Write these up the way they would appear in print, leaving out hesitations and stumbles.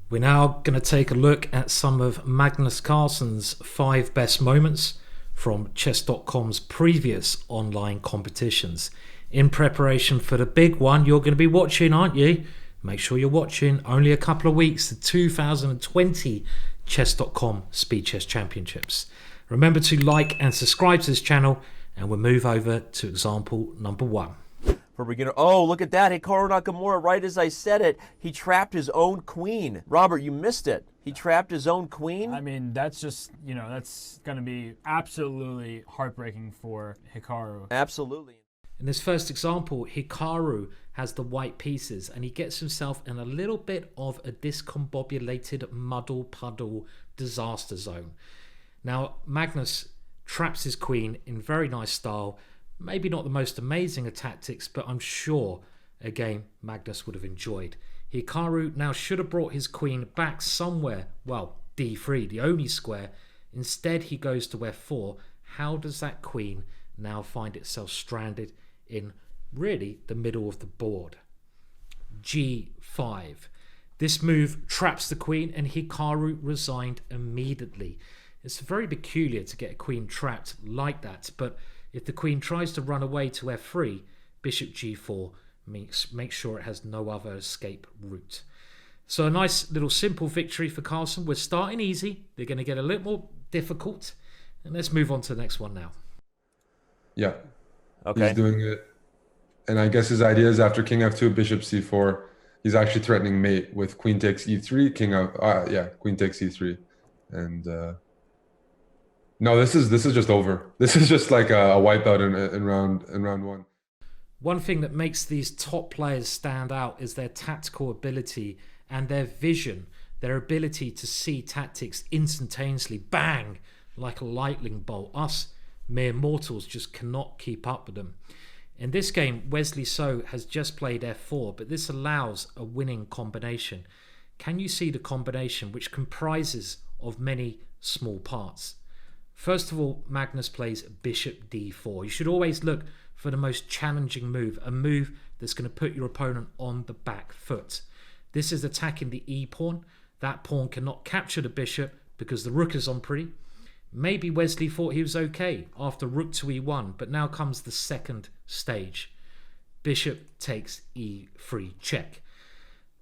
We're now going to take a look at some of Magnus Carlsen's 5 best moments from Chess.com's previous online competitions. In preparation for the big one you're going to be watching, aren't you? Make sure you're watching. Only a couple of weeks, the 2020 Chess.com Speed Chess Championships. Remember to like and subscribe to this channel, and we'll move over to example number 1. For beginner, oh, look at that. Hikaru Nakamura, right as I said it, he trapped his own queen. Robert, you missed it. He trapped his own queen. I mean, that's just, that's going to be absolutely heartbreaking for Hikaru. Absolutely. In this first example, Hikaru has the white pieces and he gets himself in a little bit of a discombobulated muddle puddle disaster zone. Now, Magnus traps his queen in very nice style. Maybe not the most amazing of tactics, but I'm sure a game Magnus would have enjoyed. Hikaru now should have brought his queen back somewhere, well, d3, the only square. Instead, he goes to f4. How does that queen now find itself stranded in really the middle of the board? g5. This move traps the queen and Hikaru resigned immediately. It's very peculiar to get a queen trapped like that, but if the queen tries to run away to f3, bishop g4 make sure it has no other escape route. So a nice little simple victory for Carlsen. We're starting easy. They're going to get a little more difficult. And let's move on to the next one now. Yeah. Okay. He's doing it. And I guess his idea is after king f2, bishop c4, he's actually threatening mate with queen takes e3, queen takes e3. And no, this is just over. This is just like a wipeout in round one. One thing that makes these top players stand out is their tactical ability and their vision, their ability to see tactics instantaneously, bang, like a lightning bolt. Us mere mortals just cannot keep up with them. In this game, Wesley So has just played f4, but this allows a winning combination. Can you see the combination, which comprises of many small parts? First of all, Magnus plays bishop d4. You should always look for the most challenging move, a move that's going to put your opponent on the back foot. This is attacking the e-pawn. That pawn cannot capture the bishop because the rook is on pretty. Maybe Wesley thought he was okay after rook to e1, but now comes the second stage. Bishop takes e3 check.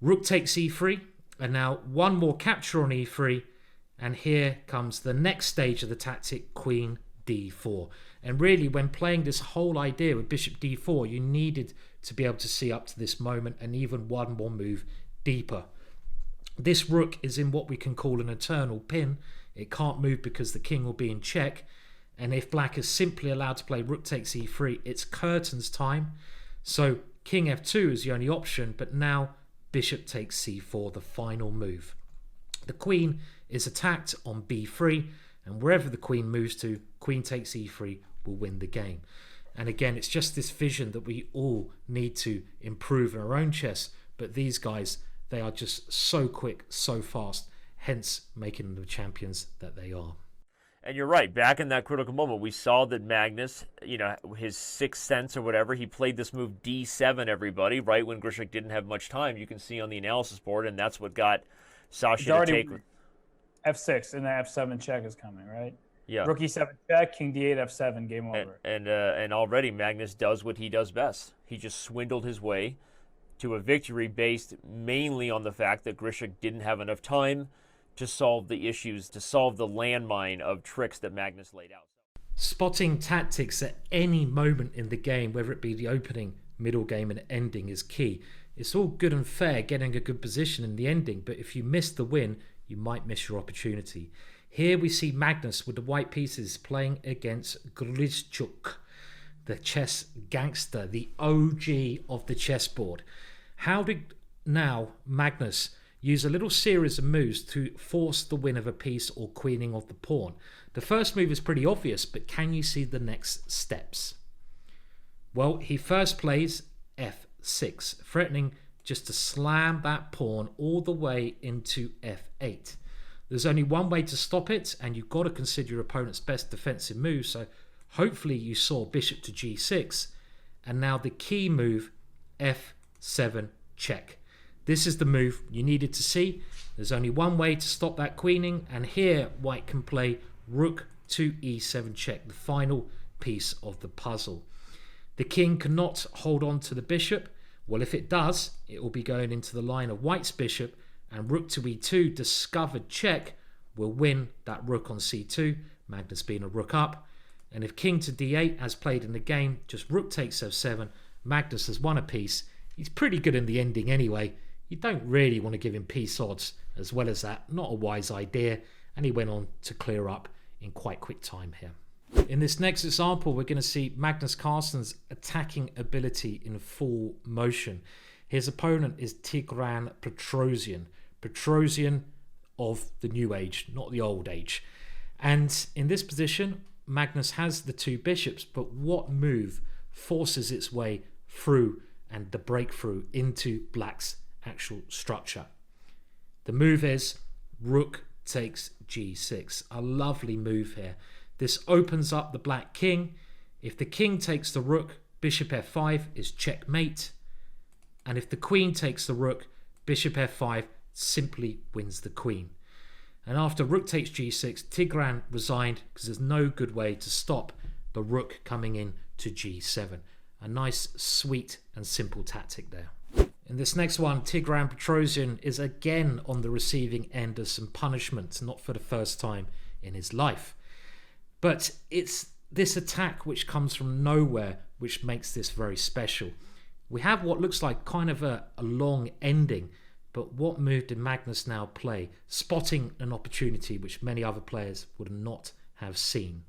Rook takes e3, and now one more capture on e3, and here comes the next stage of the tactic, queen d4. And really, when playing this whole idea with bishop d4, you needed to be able to see up to this moment and even one more move deeper. This rook is in what we can call an eternal pin. It can't move because the king will be in check. And if black is simply allowed to play rook takes e3, it's curtains time. So king f2 is the only option, but now bishop takes c4, the final move. The queen is attacked on b3, and wherever the queen moves to, queen takes e3 will win the game. And again, it's just this vision that we all need to improve in our own chess, but these guys, they are just so quick, so fast, hence making them the champions that they are. And you're right, back in that critical moment, we saw that Magnus, his sixth sense or whatever, he played this move d7, everybody, right when GRISCHUK didn't have much time. You can see on the analysis board, and that's what got Sasha to take f6, and the f7 check is coming, right? Yeah. Rook e7 check, king d8, f7, game over. And already Magnus does what he does best. He just swindled his way to a victory based mainly on the fact that GRISCHUK didn't have enough time to solve the issues, to solve the landmine of tricks that Magnus laid out. Spotting tactics at any moment in the game, whether it be the opening, middle game and ending, is key. It's all good and fair getting a good position in the ending, but if you miss the win, you might miss your opportunity. Here we see Magnus with the white pieces playing against GRISCHUK, the chess gangster, the OG of the chessboard. How did now Magnus use a little series of moves to force the win of a piece or queening of the pawn? The first move is pretty obvious, but can you see the next steps? Well, he first plays f6, threatening just to slam that pawn all the way into f8. There's only one way to stop it, and you've got to consider your opponent's best defensive move, so hopefully you saw bishop to g6, and now the key move, f7 check. This is the move you needed to see. There's only one way to stop that queening, and here white can play rook to e7 check, the final piece of the puzzle. The king cannot hold on to the bishop. Well, if it does, it will be going into the line of white's bishop, and rook to e2 discovered check will win that rook on c2, Magnus being a rook up. And if king to d8 as played in the game, just rook takes f7, Magnus has won a piece. He's pretty good in the ending anyway. You don't really want to give him piece odds as well as that. Not a wise idea. And he went on to clear up in quite quick time here. In this next example, we're going to see Magnus Carlsen's attacking ability in full motion. His opponent is Tigran Petrosian. Petrosian of the new age, not the old age. And in this position, Magnus has the two bishops, but what move forces its way through and the breakthrough into black's actual structure? The move is rook takes g6. A lovely move here. This opens up the black king. If the king takes the rook, bishop f5 is checkmate. And if the queen takes the rook, bishop f5 simply wins the queen. And after rook takes g6, Tigran resigned because there's no good way to stop the rook coming in to g7. A nice, sweet and simple tactic there. In this next one, Tigran Petrosian is again on the receiving end of some punishment, not for the first time in his life. But it's this attack which comes from nowhere which makes this very special. We have what looks like kind of a long ending, but what move did Magnus now play, spotting an opportunity which many other players would not have seen?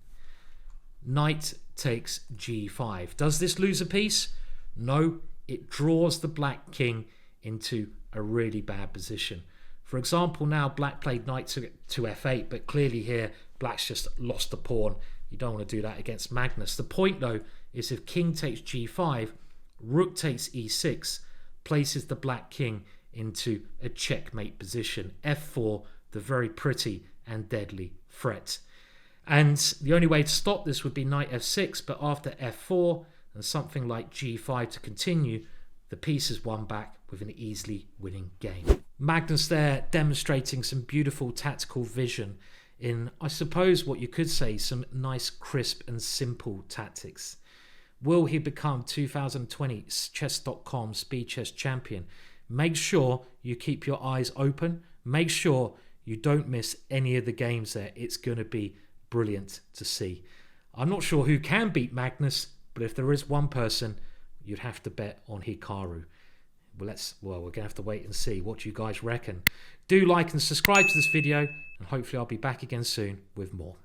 Knight takes g5. Does this lose a piece? No, it draws the black king into a really bad position. For example, now black played knight to f8, but clearly here black's just lost the pawn. You don't want to do that against Magnus. The point though is if king takes g5, rook takes e6, places the black king into a checkmate position. f4, the very pretty and deadly threat. And the only way to stop this would be knight f6, but after f4 and something like g5 to continue, the piece is won back with an easily winning game. Magnus there demonstrating some beautiful tactical vision in, I suppose what you could say, some nice crisp and simple tactics. Will he become 2020 Chess.com Speed Chess Champion? Make sure you keep your eyes open. Make sure you don't miss any of the games there. It's going to be brilliant to see. I'm not sure who can beat Magnus, but if there is one person, you'd have to bet on Hikaru. Well, we're going to have to wait and see what you guys reckon. Do like and subscribe to this video, and hopefully I'll be back again soon with more.